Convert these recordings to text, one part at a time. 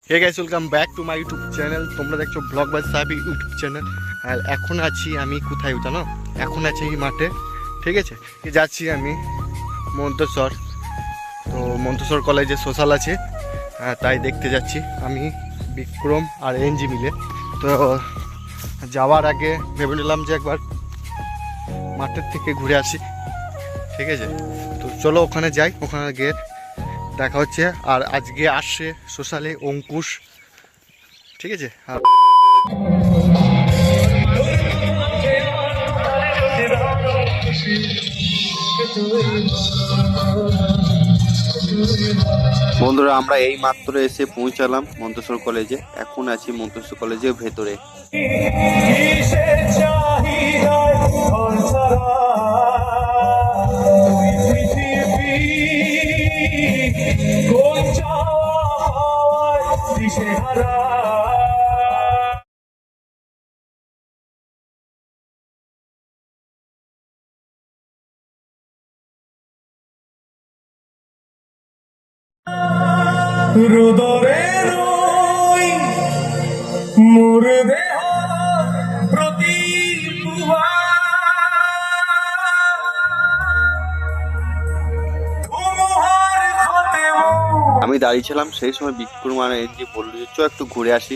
Hey guys, welcome back to my YouTube channel. তোমরা দেখছো vlog by Saheb YouTube channel. আর এখন আছি আমি কোথায় জানো? এখন আছি এই মাঠে, ঠিক আছে? যাচ্ছি আমি মন্তেশ্বর। তো মন্তেশ্বর কলেজে সোশ্যাল আছে, তাই দেখতে যাচ্ছি আমি, বিক্রম আর এনজি মিলে। তো যাওয়ার আগে ভেবে নিলাম যে একবার মাঠের থেকে ঘুরে আসি, ঠিক আছে? তো চলো ওখানে যাই, ওখানে গিয়ে দেখা হচ্ছে। আর আজকে আসছে সোশ্যালে অঙ্কুশ, ঠিক আছে? আর বন্ধুরা, আমরা এই মাত্র এসে পৌঁছালাম মন্তেশ্বর কলেজে। এখন আছি মন্তেশ্বর কলেজের ভেতরে। রুদরে রই মোর দেহ প্রতি আমি দাঁড়িয়েছিলাম, সেই সময় বিক্রম আর এনজি বললো যে চ একটু ঘুরে আসি,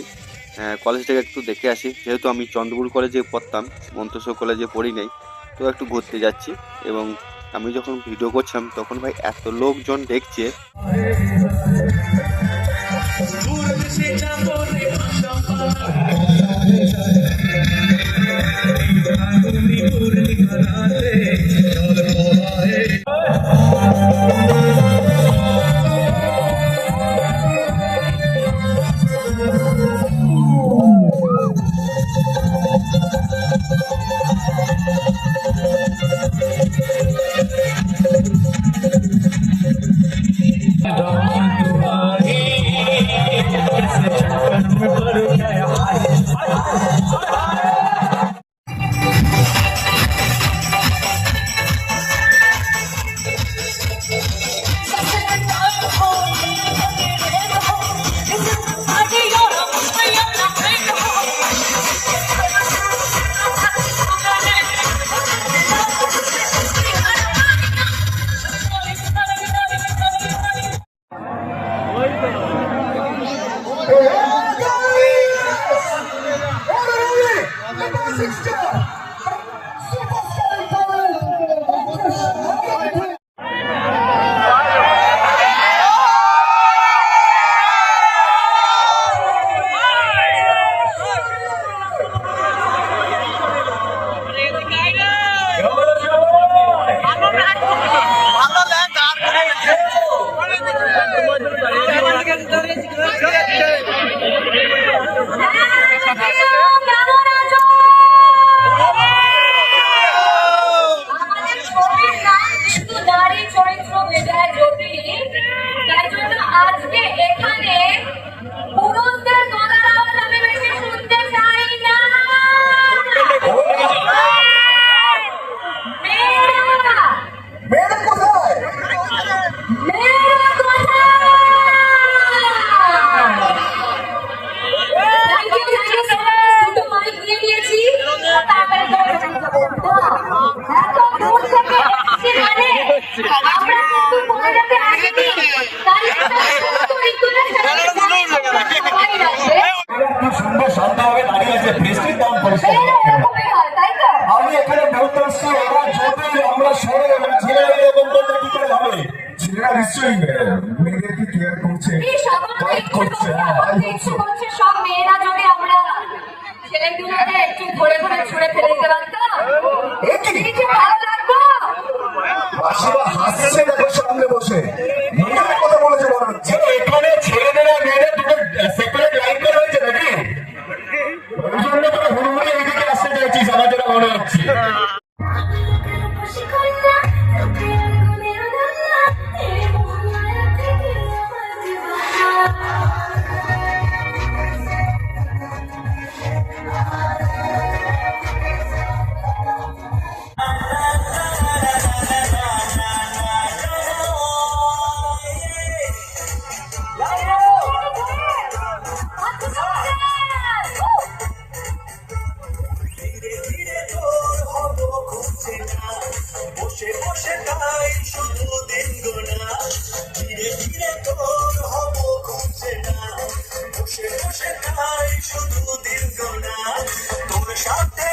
কলেজটাকে একটু দেখে আসি। যেহেতু আমি চন্দ্রপুর কলেজে পড়তাম, মন্তেশ্বর কলেজে পড়ি নাই, তো একটু ঘুরতে যাচ্ছি। এবং আমি যখন ভিডিও করছিলাম তখন ভাই এত লোকজন দেখছে। আমি এখানে বলতে পারছি ওরা যদি আমরা সরে ছেলেরা এরকম করতে কি করে হবে? ছেলেরা নিশ্চয়ই মেয়েদেরকে কেয়ার করছে, সব মেয়েরা যদি আমরা ছেলেগুলোকে একটু ঘুরে ঘুরে ছুড়ে ফেলে দিতে পারতাম, ভালো লাগতো। হাসছে দেখো সামনে বসে, মেয়েদের কথা বলেছে মনে হচ্ছে। এখানে ছেলেদেরা মেয়েদের দুটো সেপারেট লাইন করা হয়েছে নাকি? ওই জন্য তো হুড়মুড়ি এইদিকে আসতে চাইছিস আমার যেটা মনে হচ্ছে। শুধু দিন গোনা তোর সাথে